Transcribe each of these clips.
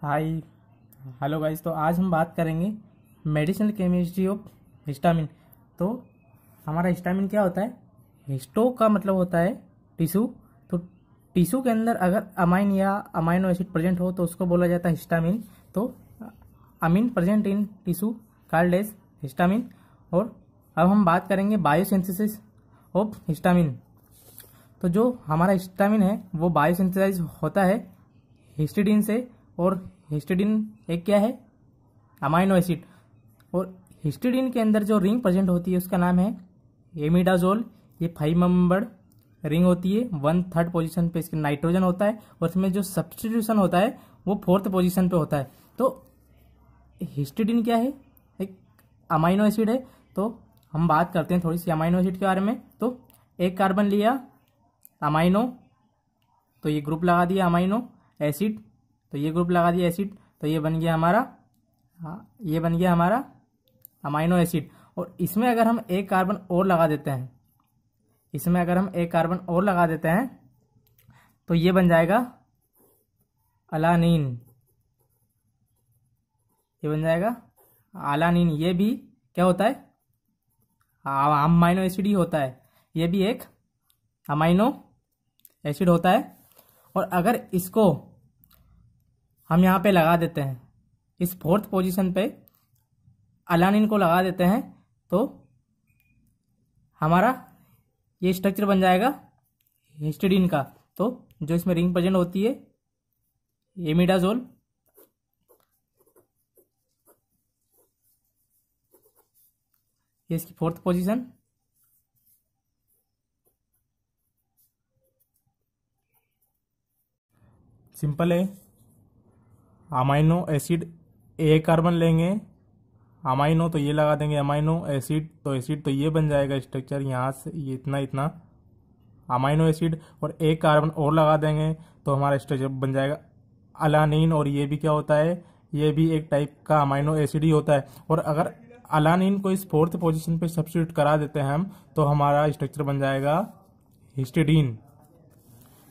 Hi hello guys. तो आज हम बात करेंगे मेडिसिनल केमिस्ट्री ऑफ हिस्टामिन। तो हमारा हिस्टामिन क्या होता है? हिस्टो का मतलब होता है टिश्यू। तो टिश्यू के अंदर अगर अमाइन या अमाइनो एसिड प्रेजेंट हो तो उसको बोला जाता है हिस्टामिन। तो amine present in tissue called as histamine. और अब हम बात करेंगे बायोसिंथेसिस ऑफ हिस्टामिन। तो जो हमारा हिस्टामिन है वो बायोसिंथेसाइज होता है हिस्टिडीन से। और हिस्टिडीन एक क्या है? Amino acid. और हिस्टिडीन के अंदर जो रिंग प्रेजेंट होती है उसका नाम है एमिडाजोल। ये 5 मेंबर रिंग होती है। 1/3 पोजीशन पे इसके नाइट्रोजन होता है और इसमें जो सब्स्टिट्यूशन होता है वो 4th पोजीशन पे होता है। तो हिस्टिडीन क्या है? एक अमाइनो एसिड है। तो हम बात करते हैं थोड़ी सी अमाइनो एसिड के बारे में। तो एक कार्बन लिया अमाइनो, तो ये ग्रुप लगा दिया अमाइनो एसिड, तो ये ग्रुप लगा दिया एसिड, तो ये बन गया हमारा अमाइनो एसिड। और इसमें अगर हम एक कार्बन और लगा देते हैं, तो ये बन जाएगा अलानीन। ये भी क्या होता है? अमाइनो एसिड ही होता है। ये भी एक अमाइनो एसिड होता है। और अगर इसको हम यहाँ पे लगा देते हैं, इस 4th पोजीशन पे अलानिन को लगा देते हैं, तो हमारा ये स्ट्रक्चर बन जाएगा हिस्टिडीन का। तो जो इसमें रिंग प्रेजेंट होती है एमिडाजोल, ये इसकी 4th पोजीशन। सिंपल है। अमाइनो एसिड एक कार्बन लेंगे, अमाइनो तो ये लगा देंगे अमाइनो एसिड, तो एसिड तो ये बन जाएगा स्ट्रक्चर यहाँ से, ये इतना अमाइनो एसिड। और एक कार्बन और लगा देंगे तो हमारा स्ट्रक्चर बन जाएगा अलानीन। और ये भी क्या होता है? ये भी एक टाइप का अमाइनो एसिड ही होता है। और अगर अलानीन को इस 4th पोजीशन पे सब्स्टिट्यूट करा देते हैं हम, तो हमारा स्ट्रक्चर बन जाएगा हिस्टिडीन।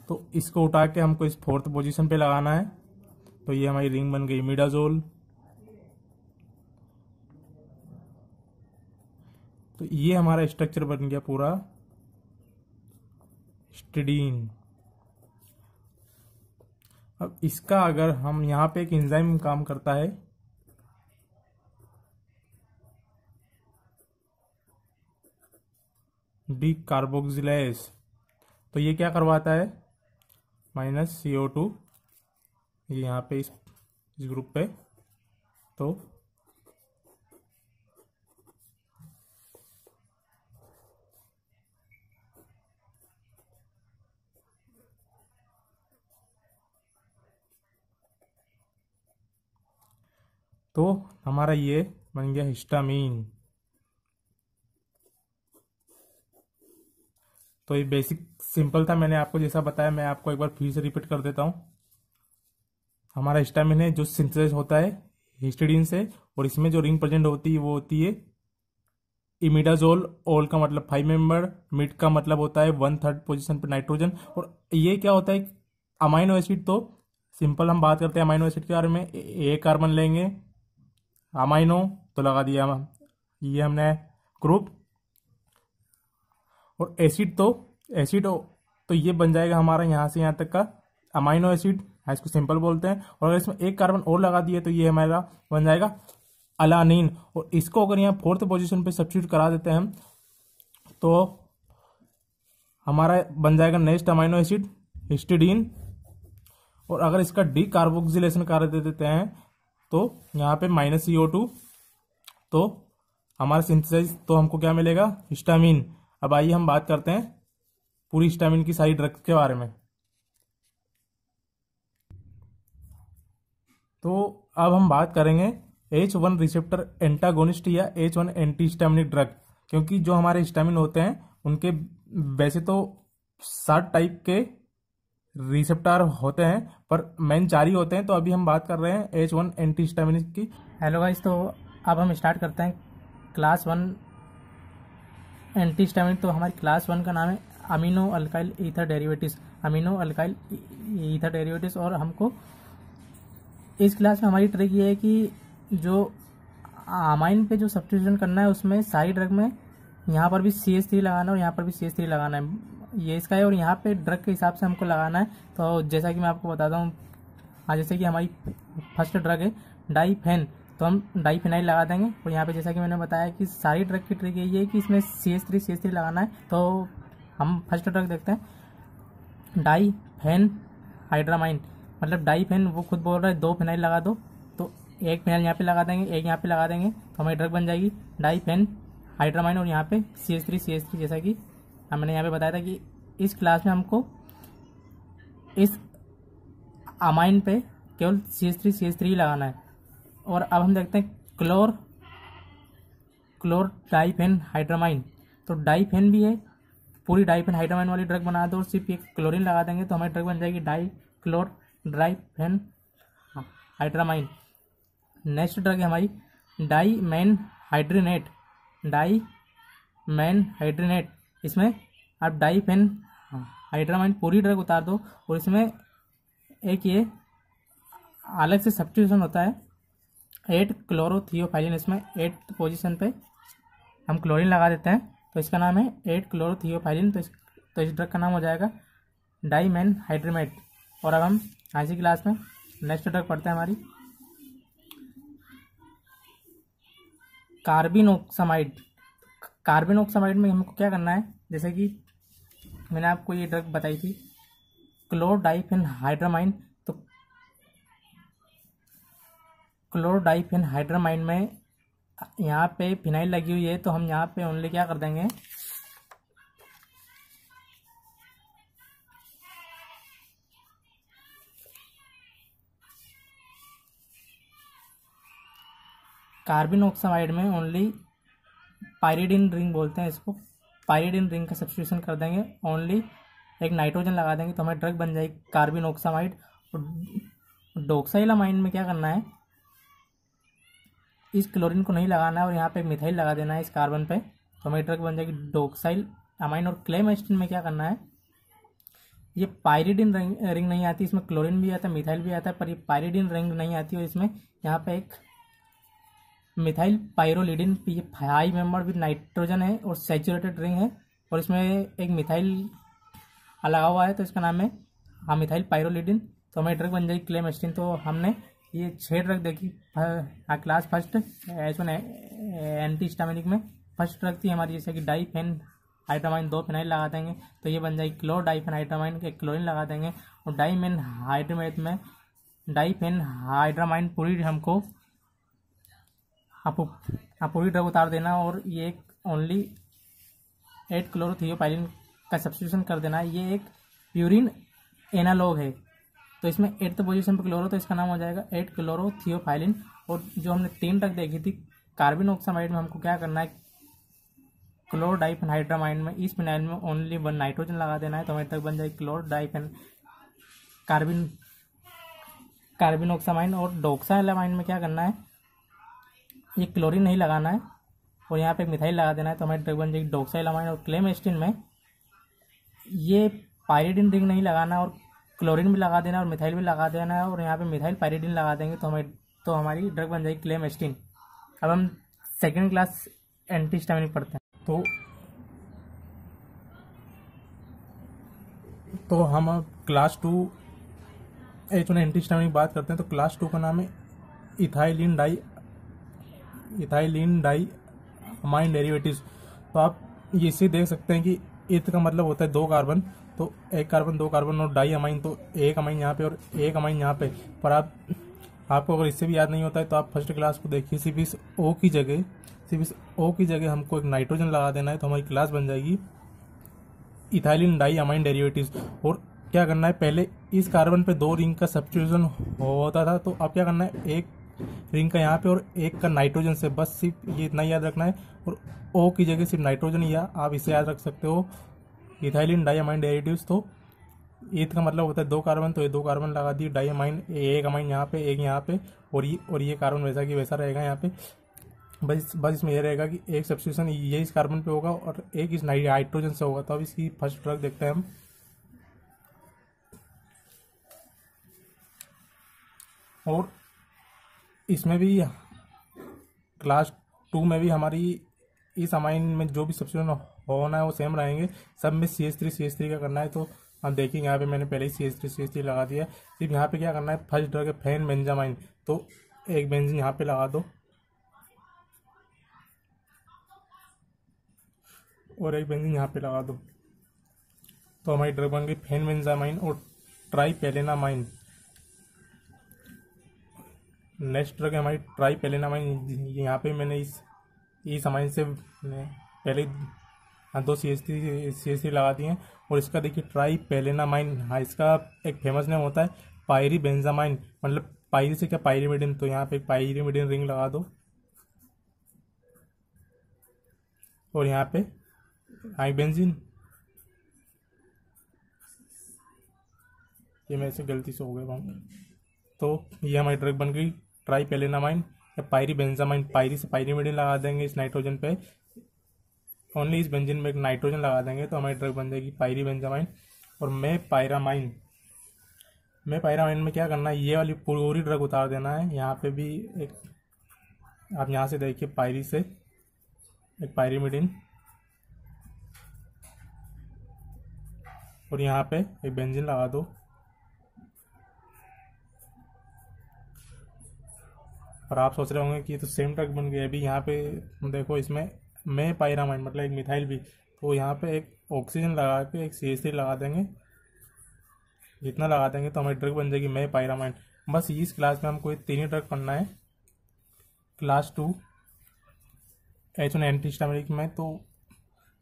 तो इसको उठा के हमको इस 4th पोजीशन पे लगाना है, तो ये हमारी रिंग बन गई इमिडाजोल। तो ये हमारा स्ट्रक्चर बन गया पूरा हिस्टिडीन। अब इसका अगर हम यहाँ पे एक एंजाइम काम करता है डी कार्बोक्सिलेज, तो ये क्या करवाता है? -CO2 ये यहाँ पे इस ग्रुप पे। तो हमारा ये बन गया हिस्टामीन। तो ये बेसिक सिंपल था, मैंने आपको जैसा बताया मैं आपको एक बार फिर से रिपीट कर देता हूँ। हमारा हिस्टामिन है जो सिंथेसाइज होता है हिस्टिडीन से, और इसमें जो रिंग प्रेजेंट होती है वो होती है इमिडाजोल। ओल का मतलब 5 मेंबर, मिड का मतलब होता है 1/3 पोजीशन पे नाइट्रोजन। और ये क्या होता है? Amino acid. तो सिंपल हम बात करते हैं अमाइनो एसिड के बारे में। एक कार्बन लेंगे अमाइनो, तो लगा दिया ये हमने ग्रुप। और एसिड तो ये बन जाएगा हमारा यहाँ से यहाँ तक का अमाइनो एसिड, इसको सिंपल बोलते हैं। और अगर इसमें एक कार्बन और लगा दिए तो ये हमारा बन जाएगा अलानीन। और इसको अगर यहाँ 4th पोजीशन पे सब्स्टिट्यूट करा देते हैं हम, तो हमारा बन जाएगा नेक्स्ट अमाइनो एसिड हिस्टिडीन। और अगर इसका डी कार्बोक्सिलेशन कर देते हैं तो यहाँ पे -CO2, तो हमारा सिंथेसाइज तो हमको क्या मिलेगा? हिस्टामिन। अब आइए हम बात करते हैं पूरी हिस्टामिन की सारी ड्रग्स के बारे में। तो अब हम बात करेंगे H1 रिसेप्टर एंटागोनिस्ट या H1 एंटीहिस्टामिनिक ड्रग। क्योंकि जो हमारे हिस्टामिन होते हैं उनके वैसे तो 7 टाइप के रिसेप्टर होते हैं, पर मेन 4 ही होते हैं। तो अभी हम बात कर रहे हैं H1 एंटीहिस्टामिनिक की। हेलो गाइस, तो अब हम स्टार्ट करते हैं क्लास 1 एंटीहिस्टामिनिक। तो हमारी क्लास 1 का नाम है अमीनो अल्काइल ईथर डेरिवेटिव्स। और हमको इस क्लास में हमारी ट्रिक ये है कि जो अमाइन पे जो सब्स्टिट्यूशन करना है उसमें सारी ड्रग में यहाँ पर भी CH3 लगाना है और यहाँ पर भी CH3 लगाना है, ये इसका है। और यहाँ पे ड्रग के हिसाब से हमको लगाना है। तो जैसा कि मैं आपको बताता हूँ, जैसे कि हमारी फर्स्ट ड्रग है डाइफेन, तो हम डाइफेनाइल लगा देंगे। और यहाँ पे जैसा कि मैंने बताया कि सारी ड्रग की ट्रिक यही है कि इसमें CH3 लगाना है। तो हम फर्स्ट ड्रग देखते हैं, डाइफेन हाइड्रामाइन, मतलब डाइफेन वो खुद बोल रहा है 2 फिनाइल लगा दो, तो एक फिनाइल यहाँ पे लगा देंगे, एक यहाँ पे लगा देंगे, तो हमारी ड्रग बन जाएगी डाइफेन हाइड्रामाइन। और यहाँ पे CH3 जैसा कि हमने यहाँ पे बताया था कि इस क्लास में हमको इस अमाइन पे केवल CH3 लगाना है। और अब हम देखते हैं क्लोर डाइफेन हाइड्रामाइन, तो डाइफेन भी है, पूरी डाइफेन हाइड्रामाइन वाली ड्रग बना दो और सिर्फ एक क्लोरीन लगा देंगे तो हमारी ड्रग बन जाएगी डाइफेन हाइड्रामाइन। नेक्स्ट ड्रग है हमारी डाइमैन हाइड्रेनेट, इसमें आप डाइफेन हाइड्रामाइन पूरी ड्रग उतार दो और इसमें एक ये अलग से सब्स्टिट्यूशन होता है 8 क्लोरोथियोफाइलिन, इसमें 8 पोजीशन पे हम क्लोरीन लगा देते हैं तो इसका नाम है 8 क्लोरोथियोफाइलिन। तो इस ड्रग का नाम हो जाएगा डाइमैन हाइड्रेनेट। और अब हम आज की क्लास में नेक्स्ट ड्रग पढ़ते हैं हमारी कार्बिन ऑक्सामाइड में हमको क्या करना है, जैसे कि मैंने आपको ये ड्रग बताई थी क्लोरडाइफेन हाइड्रामाइन, तो क्लोरडाइफेन हाइड्रामाइन में यहाँ पे फिनाइल लगी हुई है तो हम यहाँ पे ओनली क्या कर देंगे, कार्बिन ऑक्सामाइड में ओनली पायरिडिन रिंग बोलते हैं इसको, पायरिडिन रिंग का सब्स्टिट्यूशन कर देंगे, ओनली एक नाइट्रोजन लगा देंगे तो हमारी ड्रग बन जाएगी कार्बिन ऑक्सामाइड। डोक्साइलामाइन में क्या करना है, इस क्लोरीन को नहीं लगाना है और यहाँ पे मिथाइल लगा देना है इस कार्बन पे तो हमारी ड्रग बन जाएगी डोक्साइल अमाइन। और क्लेमेस्टिन में क्या करना है, ये पायरिडिन रिंग नहीं आती, इसमें क्लोरीन भी आता है मिथाइल भी आता है, पर ये पायरिडिन रिंग नहीं आती और इसमें यहाँ पे एक मिथाइल पायरोलिडिन, ये 5 मेंबर विद नाइट्रोजन है और सैचुरेटेड रिंग है और इसमें एक मिथाइल लगा हुआ है तो इसका नाम है मिथाइल पायरोलिडिन। तो हमारी ड्रग बन जाएगी क्लेमेस्टिन। तो हमने ये 6 ड्रग देखी class first H1 anti histaminic में। फर्स्ट ड्रग थी हमारी जैसे कि डाइफेन हाइड्रामाइन, 2 फिनाइल लगा देंगे तो ये बन जाएगी क्लोर डाइफेन हाइड्रामाइन, एक क्लोरीन लगा देंगे। और डाइमेन हाइड्रोमेट में डाइफेन हाइड्रामाइन पूरी हमको पूरी ड्रग उतार देना और ये ओनली 8 क्लोरोथियोफाइलिन का सब्स्टिट्यूशन कर देना है। ये एक प्यूरिन एनालॉग है तो इसमें 8th पोजीशन पे क्लोरो तो इसका नाम हो जाएगा 8 क्लोरोथियोफाइलिन। और जो हमने 3 ड्रग देखी थी कार्बिन ऑक्सामाइड में हमको क्या करना है, क्लोर डाइफेन हाइड्रामाइन में इस फिनाइल में ओनली 1 नाइट्रोजन लगा देना है तो हमारी ड्रग बन जाएगी क्लोर डाइफेन कार्बिन ऑक्सामाइन। और डोक्साइलामाइन में क्या करना है, ये क्लोरीन नहीं लगाना है और यहाँ पे मिथाइल लगा देना है तो हमारी ड्रग बन जाएगी डोक्साइलामाइन। और क्लेमेस्टिन में ये पायरिडिन रिंग नहीं लगाना और क्लोरीन भी लगा देना और मिथाइल भी लगा देना है और यहाँ पे मिथाइल पायरिडिन लगा देंगे तो हमारी ड्रग बन जाएगी क्लेमेस्टिन। अब हम सेकेंड क्लास एंटी हिस्टामिनिक पढ़ते हैं। तो हम क्लास 2 H1 एंटी हिस्टामिनिक बात करते हैं। तो क्लास 2 का नाम है इथाइलिन डाई अमाइन डेरिवेटिव्स। तो आप ये इसे देख सकते हैं कि इथ का मतलब होता है 2 कार्बन, तो 1 कार्बन 2 कार्बन और डाई अमाइन, तो 1 अमाइन यहाँ पे और 1 अमाइन यहाँ पे। पर आपको अगर इससे भी याद नहीं होता है तो आप फर्स्ट क्लास को देखिए, सिर्फ इस O की जगह हमको एक नाइट्रोजन लगा देना है तो हमारी क्लास बन जाएगी इथाइलिन डाई अमाइन डेरिवेटिव्स। और क्या करना है, पहले इस कार्बन पे 2 रिंग का सब्स्टिट्यूशन होता था तो अब क्या करना है, 1 रिंग का यहाँ पे और 1 का नाइट्रोजन से, बस सिर्फ ये इतना याद रखना है। और O की जगह सिर्फ नाइट्रोजन, या आप इसे याद रख सकते हो इथाइलिन डाइअमाइन डेरिवेटिव्स। तो ईथ का मतलब होता है 2 कार्बन, तो ये 2 कार्बन लगा दिए, डाइअमाइन 1 अमाइन यहाँ पे 1 यहाँ पे और ये कार्बन वैसा की वैसा रहेगा यहाँ पे। बस इसमें ये रहेगा कि एक सब्स्टिट्यूशन ये इस कार्बन पे होगा और एक इस नाइट्रोजन से होगा। तो अब इसकी फर्स्ट ड्रग देखते हैं हम। और इसमें भी क्लास 2 में भी हमारी इस अमाइन में जो भी सब्स्टिट्यूशन होना है वो सेम रहेंगे। सब में CH3 का करना है। तो हम देखेंगे यहाँ पे मैंने पहले ही CH3 लगा दिया। सिर्फ यहाँ पे क्या करना है, फर्स्ट ड्रग है फेन बेंजामाइन, तो एक बेंजीन यहाँ पे लगा दो और एक बेंजीन यहाँ पे लगा दो, तो हमारी ड्रग बन गई फेन बेंजामाइन और ट्राइपेलेनामाइन। नेक्स्ट ड्रग है हमारी ट्राइपेलेनामाइन। यहाँ पे मैंने इस अमाइन से पहले 2 CH3 लगा दिए हैं। और इसका देखिए ट्राइपेलेनामाइन, हाँ इसका एक फेमस नेम होता है पायरी बेंजामाइन, मतलब पायरी से क्या पायरीमिडिन, तो यहाँ पे एक पायरीमिडिन रिंग लगा दो और यहाँ पे आई बेंजीन, ये मेरे से गलती से हो गया वहाँ। तो ये हमारी ड्रग बन गई ट्राइपेलेनामाइन या पायरी बेंजामाइन। पायरी से पायरीमिडिन लगा देंगे इस नाइट्रोजन पे, ओनली इस बेंजीन में एक नाइट्रोजन लगा देंगे तो हमारी ड्रग बन जाएगी पायरी बेंजामाइन। और में पायरामाइन में क्या करना है, ये वाली पूरी ड्रग उतार देना है। यहाँ पे भी एक, आप यहाँ से देखिए पायरी से एक पायरीमिडिन और यहाँ पे एक बेंजीन लगा दो। और आप सोच रहे होंगे कि ये तो सेम ड्रग बन गई। अभी यहाँ पे देखो इसमें में पायरामाइन मतलब एक मिथाइल भी, तो यहाँ पे एक ऑक्सीजन लगा के एक CH3 लगा देंगे, जितना लगा देंगे तो हमारी ड्रग बन जाएगी में पायरामाइन। बस इस क्लास में हमको 3 ही ड्रग पढ़ना है। क्लास 2 H1 एंटीहिस्टामिनिक में तो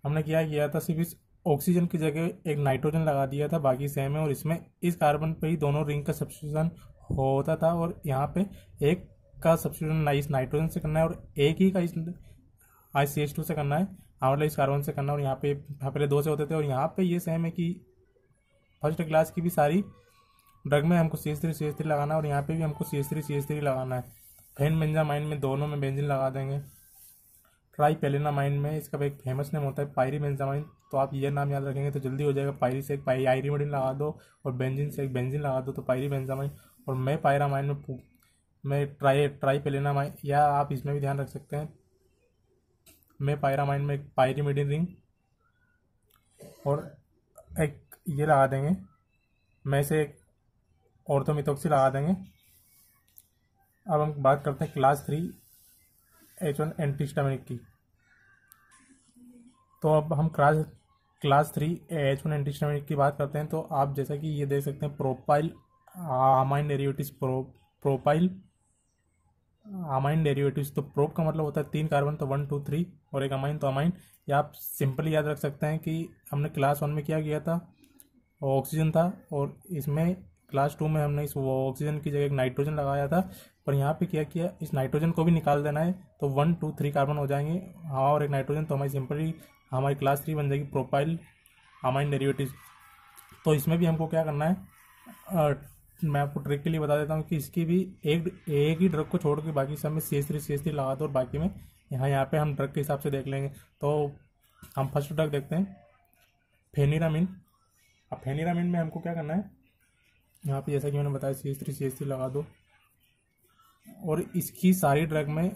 हमने क्या किया था, सिर्फ इस ऑक्सीजन की जगह एक नाइट्रोजन लगा दिया था, बाकी सेम है। और इसमें इस कार्बन पे ही दोनों रिंग का सब्स्टिट्यूशन होता था और यहाँ पे एक का सब्स्टिट्यूशन इस नाइट्रोजन से करना है और एक ही का इस CH2 से करना है, मतलब इस कार्बन से करना है। और यहाँ पे पहले 2 से होते थे। और यहाँ पे ये सेम है कि फर्स्ट क्लास की भी सारी ड्रग में हमको CH3 लगाना है और यहाँ पे भी हमको CH3 लगाना है। फेन बेंजामाइन में दोनों में बेंजीन लगा देंगे। ट्राइपेलेनामाइन में इसका एक फेमस नेम होता है पायरी बेंजामाइन, तो आप ये नाम याद रखेंगे तो जल्दी हो जाएगा। पायरी से एक पायरीमिडिन लगा दो और बेंजीन से एक बेंजीन लगा दो तो पायरी बेंजामाइन। और में पायरामाइन में ट्राइपेलेनामाइन, या आप इसमें भी ध्यान रख सकते हैं में पायरामाइन में एक पायरीमिडिन रिंग और एक ये लगा देंगे, में से एक ऑर्थोमिथोक्सी लगा देंगे। अब हम बात करते हैं क्लास 3 H1 एंटीहिस्टामिनिक की। तो अब हम क्लास 3 H1 एंटीहिस्टामिनिक की बात करते हैं। तो आप जैसा कि ये देख सकते हैं propyl amine derivatives, propyl amine derivatives. तो प्रोप का मतलब होता है 3 कार्बन, तो 1 2 3 और एक अमाइन, तो अमाइन। या आप सिंपली याद रख सकते हैं कि हमने क्लास 1 में क्या किया था, ऑक्सीजन था और इसमें क्लास 2 में हमने इस ऑक्सीजन की जगह एक नाइट्रोजन लगाया था। पर यहाँ पे क्या किया, इस नाइट्रोजन को भी निकाल देना है, तो 1 2 3 कार्बन हो जाएंगे, हाँ, और एक नाइट्रोजन, तो हमारी सिंपली हमारी क्लास 3 बन जाएगी प्रोपाइल अमाइन डेरिवेटिव्स। तो इसमें भी हमको क्या करना है, मैं आपको ट्रिक के लिए बता देता हूँ कि इसकी भी एक ही ड्रग को छोड़ के बाकी सब में CH3 लगा दो और बाकी में यहाँ पे हम ड्रग के हिसाब से देख लेंगे। तो हम फर्स्ट ड्रग देखते हैं फेनिरामिन। अब फेनिरामिन में हमको क्या करना है, यहाँ पे जैसा कि मैंने बताया CH3 लगा दो और इसकी सारी ड्रग में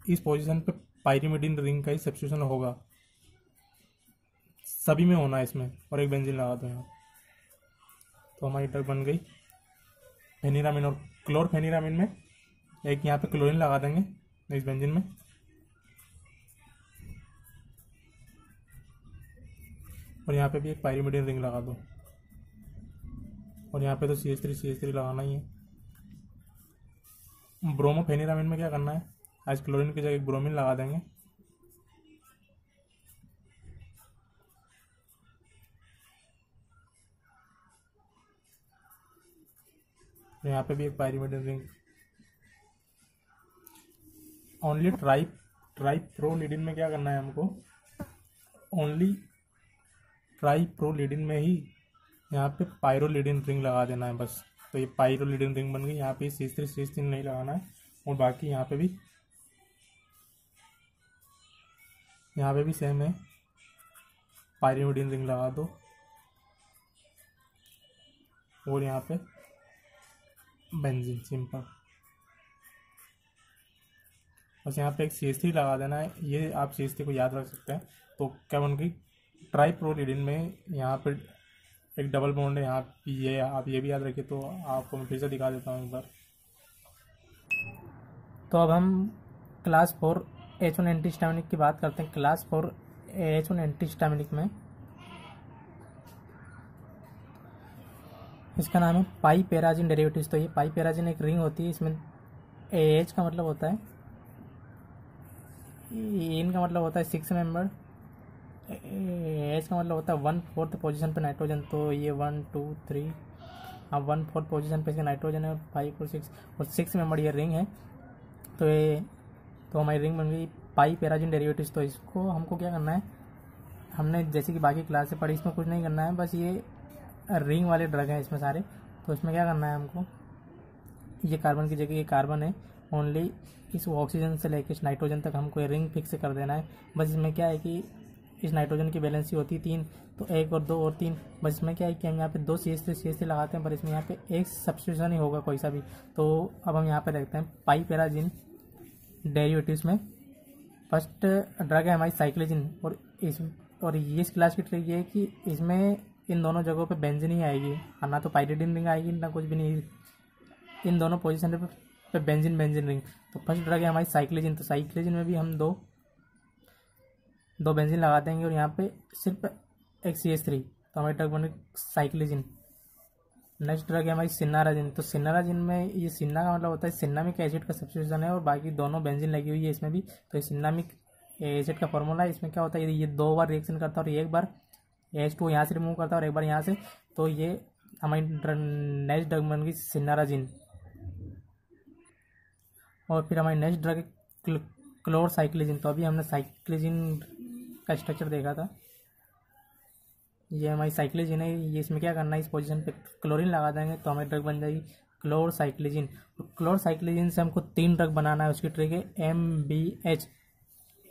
इस पोजीशन पे पायरीमिडिन रिंग का ही सब्स्टिट्यूशन होगा, सभी में होना है इसमें, और एक बेंजीन लगा दो यहाँ, तो हमारी ड्रग बन गई फेनिरामिन। और क्लोरफेनिरामिन में एक यहाँ पे क्लोरीन लगा देंगे इस बेंजीन में और यहाँ पे भी एक पायरीमिडिन रिंग लगा दो और यहाँ पे तो CH3 लगाना ही है। ब्रोमोफेनिरामिन में क्या करना है, आज क्लोरीन की जगह एक ब्रोमीन लगा देंगे यहाँ पे भी एक पायरीमिडिन रिंग। ओनली ट्राइप्रोलिडिन में क्या करना है हमको, ओनली ट्राइप्रोलिडिन में ही यहाँ पे पायरोलिडिन रिंग लगा देना है बस। तो ये पायरोलिडिन रिंग बन गई। यहाँ पे CH3 नहीं लगाना है और बाकी यहाँ पे भी सेम है, पायरीमिडिन रिंग लगा दो और यहाँ पे बेंजीन सिंपल। बस यहाँ पे एक CH3 लगा देना है। ये आप CH3 को याद रख सकते हैं। तो क्या बन गई, ट्राइप्रोलिडिन में यहाँ पे एक डबल बॉन्ड है यहाँ पे, ये आप ये भी याद रखिए। तो आपको मैं फिर से दिखा देता हूँ एक बार। तो अब हम क्लास 4 H1 एंटीहिस्टामिनिक की बात करते हैं। क्लास 4 H1 एंटीहिस्टामिनिक में इसका नाम है पाइपेराजिन डेरिवेटिव्स। तो ये पाइपेराजिन एक रिंग होती है, इसमें AH का मतलब होता है, इन का मतलब होता है 6 मेंबर, एच का मतलब होता है 1/4 पोजीशन पे नाइट्रोजन। तो ये 1 2 3, हाँ 1/4 पोजीशन पे इसका नाइट्रोजन है, और 5 और 6 मेंबर ये रिंग है। तो हमारी रिंग बन गई पाइपेराजिन डेरिवेटिव्स। तो इसको हमको क्या करना है, हमने जैसे कि बाकी क्लास से पढ़ी, इसमें कुछ नहीं करना है, बस ये रिंग वाले ड्रग हैं इसमें सारे। तो इसमें क्या करना है हमको, ये कार्बन की जगह ये कार्बन है, ओनली इस ऑक्सीजन से लेकर इस नाइट्रोजन तक हमको ये रिंग फिक्स कर देना है। बस इसमें क्या है कि इस नाइट्रोजन की वैलेंसी होती है 3, तो 1 और 2 और 3। बस इसमें क्या है कि हम यहाँ पे 2 CH3 लगाते हैं, पर इसमें यहाँ पे एक सब्स्टिट्यूशन ही होगा कोई सा भी। तो अब हम यहाँ पे देखते हैं पाइपेराजिन डेरिवेटिव्स में फर्स्ट ड्रग है हमारी साइक्लोजिन। और ये इस क्लास की ट्रिक ये है कि इसमें इन दोनों जगहों पे बेंजीन ही आएगी, ना तो पाइरिडिन रिंग आएगी ना कुछ भी नहीं, इन दोनों पोजीशन पे बेंजीन रिंग। तो फर्स्ट ड्रग है हमारी साइक्लोजिन। तो साइक्लोजिन में भी हम दो बेंजीन लगा देंगे, और यहाँ पे सिर्फ एक CH3। तो हमारी ड्रग बने साइक्लोजिन। नेक्स्ट ड्रग है हमारी सिन्नाराजिन। तो सिन्नाराजिन में ये सिन्ना का मतलब होता है सिन्नामिक एसिड का सब्स्टिट्यूशन है, और बाकी दोनों बेंजीन लगी हुई है इसमें भी। तो ये सिन्नामिक एसिड का फॉर्मूला है। इसमें क्या होता है, ये 2 बार रिएक्शन करता है, और एक बार H2 यहाँ से रिमूव करता है और एक बार यहाँ से। तो ये हमारी नेक्स्ट ड्रग बन गई सिन्नाराजिन। और फिर हमारी नेक्स्ट ड्रग है क्लोरसाइक्लोजिन। तो अभी हमने साइक्लोजिन का स्ट्रक्चर देखा था, ये हमारी साइक्लोजिन है। ये इसमें क्या करना है, इस पोजीशन पे क्लोरीन लगा देंगे तो हमारी ड्रग बन जाएगी क्लोरसाइक्लोजिन। तो क्लोरसाइक्लोजिन से हमको 3 ड्रग बनाना है, उसकी ट्रिक है MBH।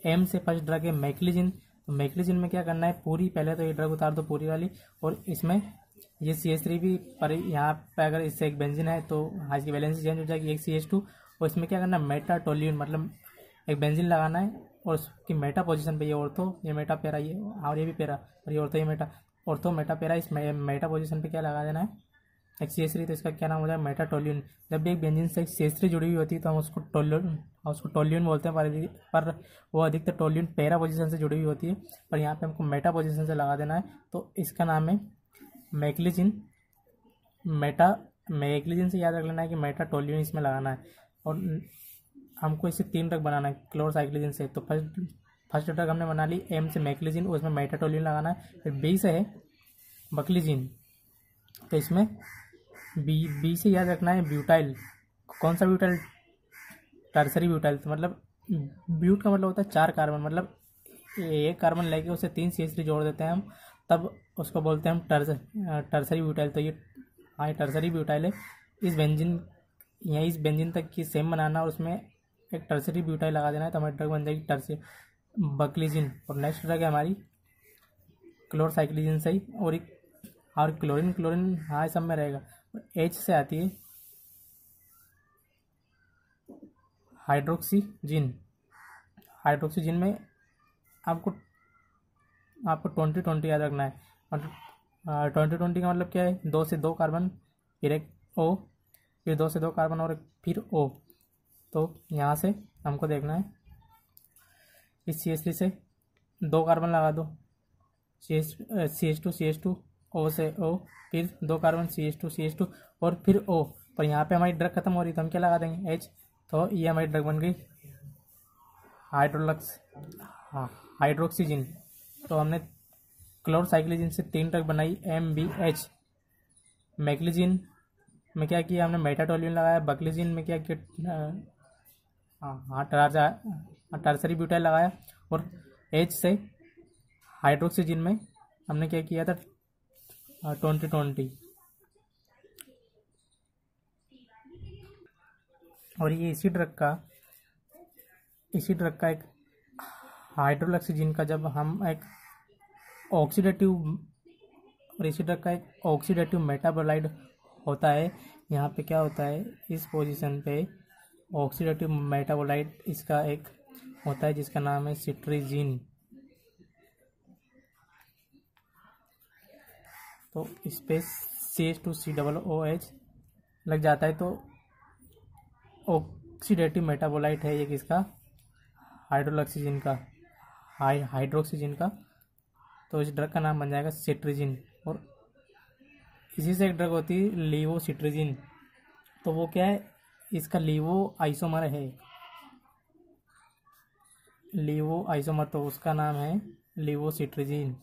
M से फर्स्ट ड्रग है मैक्लिजिन। तो मैक्लिजिन में क्या करना है, पूरी पहले तो ये ड्रग उतार दो पूरी वाली, और इसमें ये CH3 भी, पर यहाँ पे अगर इससे एक बेंजीन है तो आज की वैलेंसी चेंज हो जाएगी, एक CH2। और इसमें क्या करना है, मेटाटोल्यून, मतलब एक बेंजीन लगाना है, और उसकी मेटा पोजीशन पे ये ऑर्थो, ये मेटा पैरा, ये और ये भी पैरा, और ये ऑर्थो, ये मेटा, ऑर्थो मेटा पैरा, इस मेटा पोजीशन पे क्या लगा देना है, एक CH3। तो इसका क्या नाम हो जाए, मेटाटोल्यून। जब भी एक बेंजीन से एक CH3 जुड़ी हुई होती है तो हम उसको टोल्यून बोलते हैं, पर वो अधिकतर टोल्यून पैरा पोजीशन से जुड़ी हुई होती है, पर यहाँ पे हमको मेटा पोजीशन से लगा देना है। तो इसका नाम है मैक्लिजिन। मैक्लिजिन से याद रख लेना है कि मेटाटोल्यून इसमें लगाना है, और हमको इसे 3 ड्रग बनाना है क्लोरसाइक्लोजिन से। तो फर्स्ट ड्रग हमने बना ली M से मैक्लिजिन, उसमें मेटाटोल्यून लगाना है। फिर B से है बकलीजिन। तो इसमें बी से याद रखना है ब्यूटाइल। कौन सा ब्यूटाइल, टर्सरी ब्यूटाइल। तो मतलब ब्यूट का मतलब होता है 4 कार्बन, मतलब एक कार्बन लेके उसे 3 CH3 जोड़ देते हैं हम, तब उसको बोलते हैं हम टर्सरी ब्यूटाइल। तो ये हाँ, टर्सरी ब्यूटाइल है। इस बेंजीन तक की सेम बनाना, और उसमें एक टर्सरी ब्यूटाइल लगा देना है, तो हमारी ड्रग बन जाएगी बकलीजिन। और नेक्स्ट ड्रग है हमारी क्लोरसाइक्लोजिन से ही, और क्लोरीन हाँ सब में रहेगा। H से आती है हाइड्रोक्सीजिन में आपको 20-20 याद रखना है। मतलब 20-20 का मतलब क्या है, 2 से 2 कार्बन, फिर एक O, फिर 2 से 2 कार्बन और फिर O। तो यहाँ से हमको देखना है, इस CH3 से 2 कार्बन लगा दो, CH2 O से O, फिर 2 कार्बन CH2 और फिर O। पर यहाँ पे हमारी ड्रग खत्म हो रही, तो हम क्या लगा देंगे, H। तो ये हमारी ड्रग बन गई हाइड्रोक्सीजिन। तो हमने क्लोरसाइक्लोजिन से 3 ड्रग बनाई MBH। मैक्लिजिन में क्या किया हमने, मेटाटोल्यून लगाया। बकलीजिन में क्या किया, टर्सरी ब्यूटाइल लगाया। और H से हाइड्रोक्सीजिन में हमने क्या किया था, 20-20। और ये इसी ड्रग का एक हाइड्रोक्सीजिन का, जब हम एक ऑक्सीडेटिव, और इसी ड्रग का एक ऑक्सीडेटिव मेटाबोलाइट होता है। यहाँ पे क्या होता है, इस पोजीशन पे ऑक्सीडेटिव मेटाबोलाइट इसका एक होता है जिसका नाम है सिट्रीजिन। तो इस पे CH2COOH लग जाता है तो ऑक्सीडेटिव मेटाबोलाइट है ये किसका, हाइड्रोक्सिजिन का, हाइड्रोक्सिजिन का। तो इस ड्रग का नाम बन जाएगा सिट्रीजिन। और इसी से एक ड्रग होती है लीवोसिट्रीजिन। तो वो क्या है, इसका लीवो आइसोमर है, लीवो आइसोमर, तो उसका नाम है लीवोसिट्रीजिन।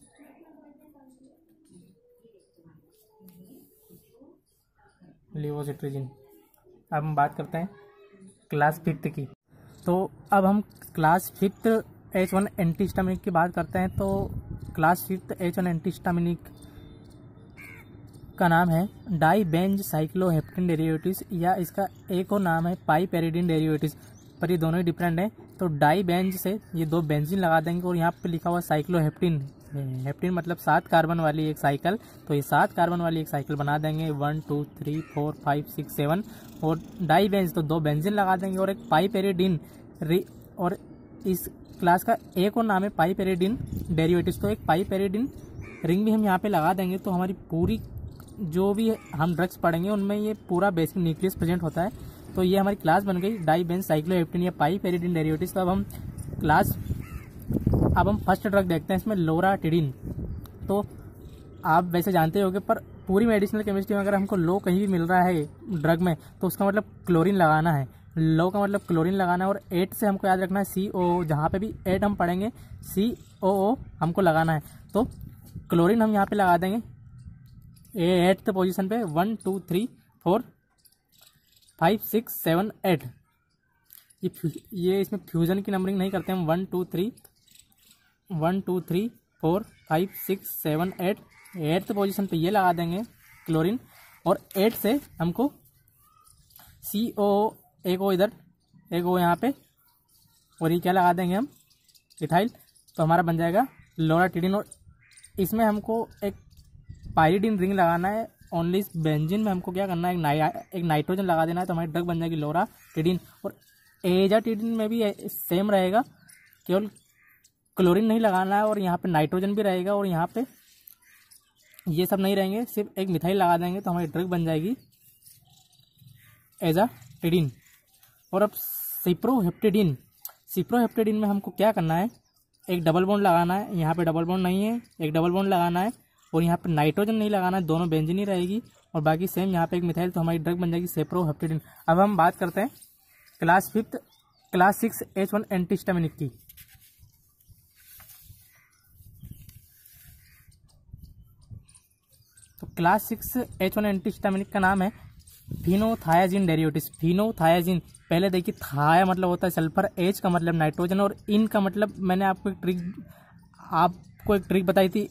लीवोसिट्रीजिन। अब हम बात करते हैं क्लास 5 की। तो अब हम क्लास 5 H1 एंटीहिस्टामिनिक की बात करते हैं। तो क्लास 5 H1 एंटीहिस्टामिनिक का नाम है डाइबेंज साइक्लोहेप्टेन डेरिवेटिव्स, या इसका एक और नाम है पाइपेरिडिन डेरिवेटिव्स, पर ये दोनों ही डिफरेंट है। तो डाइबेंज से ये 2 बेंजीन लगा देंगे और यहाँ पे लिखा हुआ साइक्लोहेप्टेन, हेप्टेन मतलब 7 कार्बन वाली एक साइकिल। तो ये 7 कार्बन वाली एक साइकिल बना देंगे, 1 2 3 4 5 6 7। और डाइबेंज तो 2 बेंजीन लगा देंगे और एक पाइपेरिडिन। और इस क्लास का एक और नाम है पाइपेरिडिन डेरिवेटिव्स। तो एक पाइपेरिडिन रिंग भी हम यहाँ पे लगा देंगे तो हमारी पूरी जो भी हम ड्रग्स पढ़ेंगे उनमें ये पूरा बेसिक न्यूक्लियस प्रेजेंट होता है। तो ये हमारी क्लास बन गई डाइबेंज साइक्लोहेप्टेन या पाइपेरिडिन डेरिवेटिव्स। तो अब हम फर्स्ट ड्रग देखते हैं, इसमें लोराटिडिन। तो आप वैसे जानते होंगे, पर पूरी मेडिसिनल केमिस्ट्री में अगर हमको लो कहीं भी मिल रहा है ड्रग में तो उसका मतलब क्लोरीन लगाना है। लो का मतलब क्लोरीन लगाना है। और 8 से हमको याद रखना है COO, जहाँ पे भी 8 हम पढ़ेंगे COO हमको लगाना है। तो क्लोरीन हम यहाँ पे लगा देंगे 8th पोजीशन पे, 1 2 3 4 5 6 7 8। ये इसमें फ्यूजन की नंबरिंग नहीं करते हम, 1 2 3 4 5 6 7 8। 8th पोजीशन पे ये लगा देंगे क्लोरीन। और 8 से हमको COO, एक ओ इधर एक ओ यहाँ पे, और ये क्या लगा देंगे हम, इथाइल। तो हमारा बन जाएगा लोराटिडिन। और इसमें हमको एक पाइरिडिन रिंग लगाना है। ओनली इस बेंजीन में हमको क्या करना है, एक नाइट्रोजन लगा देना है, तो हमारी ड्रग बन जाएगी लोराटिडिन। और एजाटिडिन में भी सेम रहेगा, केवल क्लोरीन नहीं लगाना है और यहाँ पे नाइट्रोजन भी रहेगा और यहाँ पे ये सब नहीं रहेंगे, सिर्फ एक मिथाइल लगा देंगे तो हमारी ड्रग बन जाएगी एजाटिडिन। और अब सिप्रोहेप्टेडिन, सिप्रोहेप्टेडिन में हमको क्या करना है, एक डबल बॉन्ड लगाना है, यहाँ पे डबल बॉन्ड नहीं है, एक डबल बॉन्ड लगाना है और यहाँ पे नाइट्रोजन नहीं लगाना है, दोनों बेंजीन ही रहेगी और बाकी सेम यहाँ पे एक मिथाइल, तो हमारी ड्रग बन जाएगी सिप्रोहेप्टेडिन। अब हम बात करते हैं क्लास 6 H1 एंटीहिस्टामिनिक की। तो क्लास 6 H1 एंटीहिस्टामिनिक का नाम है फिनोथायाजिन डेरिवेटिव्स। फिनोथायाजिन, पहले देखिए थाया मतलब होता है सल्फर, H का मतलब नाइट्रोजन और इन का मतलब मैंने आपको एक ट्रिक बताई थी,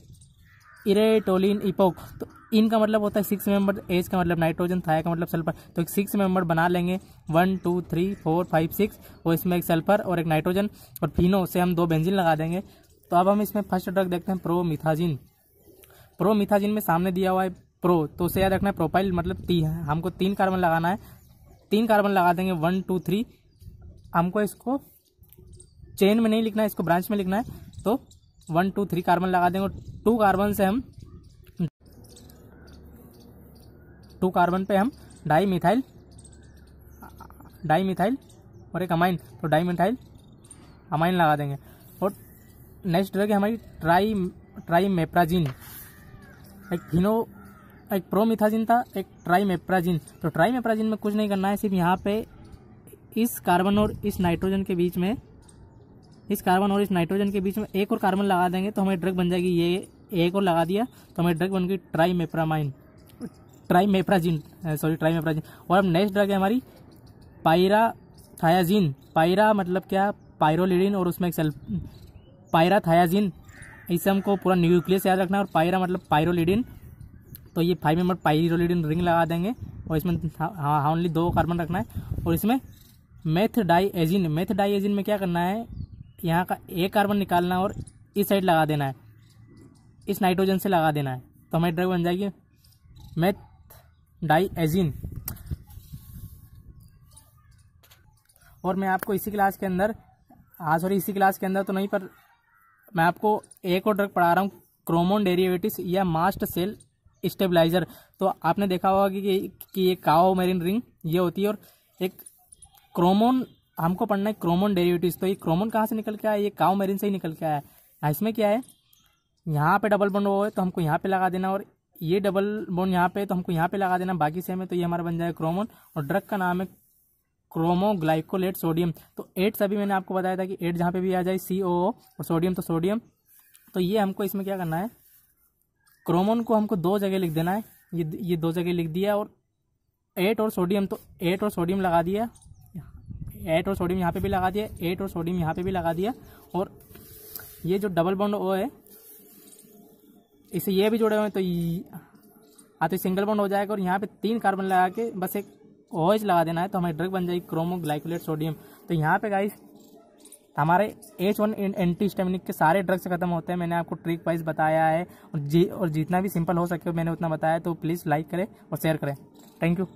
इरेटोलिन इपोक। तो इन का मतलब होता है 6 मेंबर, H का मतलब नाइट्रोजन, थाया का मतलब सल्फर। तो एक 6 मेंबर बना लेंगे, 1 2 3 4 5 6, और इसमें एक सल्फर और एक नाइट्रोजन और फिनो से हम 2 बेंजीन लगा देंगे। तो अब हम इसमें फर्स्ट ड्रग देखते हैं प्रोमिथाजिन। प्रोमिथाजिन में सामने दिया हुआ है प्रो, तो उसे याद रखना है प्रोपाइल मतलब हमको 3 कार्बन लगाना है, 3 कार्बन लगा देंगे, 1 2 3। हमको इसको चेन में नहीं लिखना है, इसको ब्रांच में लिखना है। तो 1 2 3 कार्बन लगा देंगे और 2 कार्बन से हम 2 कार्बन पे हम डाईमिथाइल और एक अमाइन, तो डाईमिथाइल अमाइन लगा देंगे। और नेक्स्ट ड्रग है हमारी ट्राइमेप्राजिन। एक प्रोमिथाजिन था, एक ट्राइमेप्राजिन। तो ट्राइमेप्राजिन में कुछ नहीं करना है, सिर्फ यहाँ पे इस कार्बन और इस नाइट्रोजन के बीच में, एक और कार्बन लगा देंगे तो हमारी ड्रग बन जाएगी, ये एक और लगा दिया तो हमारी ड्रग बन गई ट्राइमेप्राजिन। और अब नेक्स्ट ड्रग है हमारी पायराथायाजिन। पायरा मतलब क्या, पायरोलिडिन और उसमें एक पायराथायाजिन, इसे हमको पूरा न्यूक्लियस याद रखना है। और पायरा मतलब पायरोलिडिन, तो ये 5 मेंबर पायरोलिडिन रिंग लगा देंगे और इसमें ओनली 2 कार्बन रखना है। और इसमें मेथडाइएजिन में क्या करना है, यहाँ का एक कार्बन निकालना है और इस साइड लगा देना है, इस नाइट्रोजन से लगा देना है, तो हमारी ड्रग बन जाएगी मेथडाइएजिन। और मैं आपको इसी क्लास के अंदर इसी क्लास के अंदर तो नहीं, पर मैं आपको एक और ड्रग पढ़ा रहा हूँ, क्रोमोन डेरिवेटिव्स या मास्ट सेल स्टेबलाइजर। तो आपने देखा होगा कि ये काओ मेरिन रिंग ये होती है, और एक क्रोमोन हमको पढ़ना है क्रोमोन डेरिवेटिव्स। तो ये क्रोमोन कहाँ से निकल के आया? ये काओ मेरिन से ही निकल के आया है। इसमें क्या है, यहाँ पे डबल बॉन्ड हो है तो हमको यहाँ पे लगा देना, और ये डबल बॉन्ड यहाँ पे तो हमको यहाँ पे लगा देना, बाकी सेम है। तो ये हमारा बन जाएगा क्रोमोन, और ड्रग का नाम है क्रोमोग्लाइकोलेट सोडियम। तो 8 सभी मैंने आपको बताया था कि 8 जहाँ पे भी आ जाए COO और सोडियम तो सोडियम। तो ये हमको इसमें क्या करना है, क्रोमोन को हमको 2 जगह लिख देना है, ये 2 जगह लिख दिया, और 8 और सोडियम, तो 8 और सोडियम लगा दिया, 8 और सोडियम यहाँ पे भी लगा दिया, 8 और सोडियम यहाँ पे भी लगा दिया। और ये जो डबल बॉन्ड O है इसे ये भी जोड़े हुए हैं, तो सिंगल बॉन्ड हो जाएगा, और यहाँ पे 3 कार्बन लगा के बस एक OH लगा देना है, तो हमारी ड्रग बन जाएगी क्रोमोग्लाइकोलेट सोडियम। तो यहाँ पे गाइस हमारे H1 एंटीहिस्टामिनिक के सारे ड्रग्स खत्म होते हैं। मैंने आपको ट्रिक वाइज बताया है, और जितना भी सिंपल हो सके मैंने उतना बताया। तो प्लीज़ लाइक करें और शेयर करें। Thank you.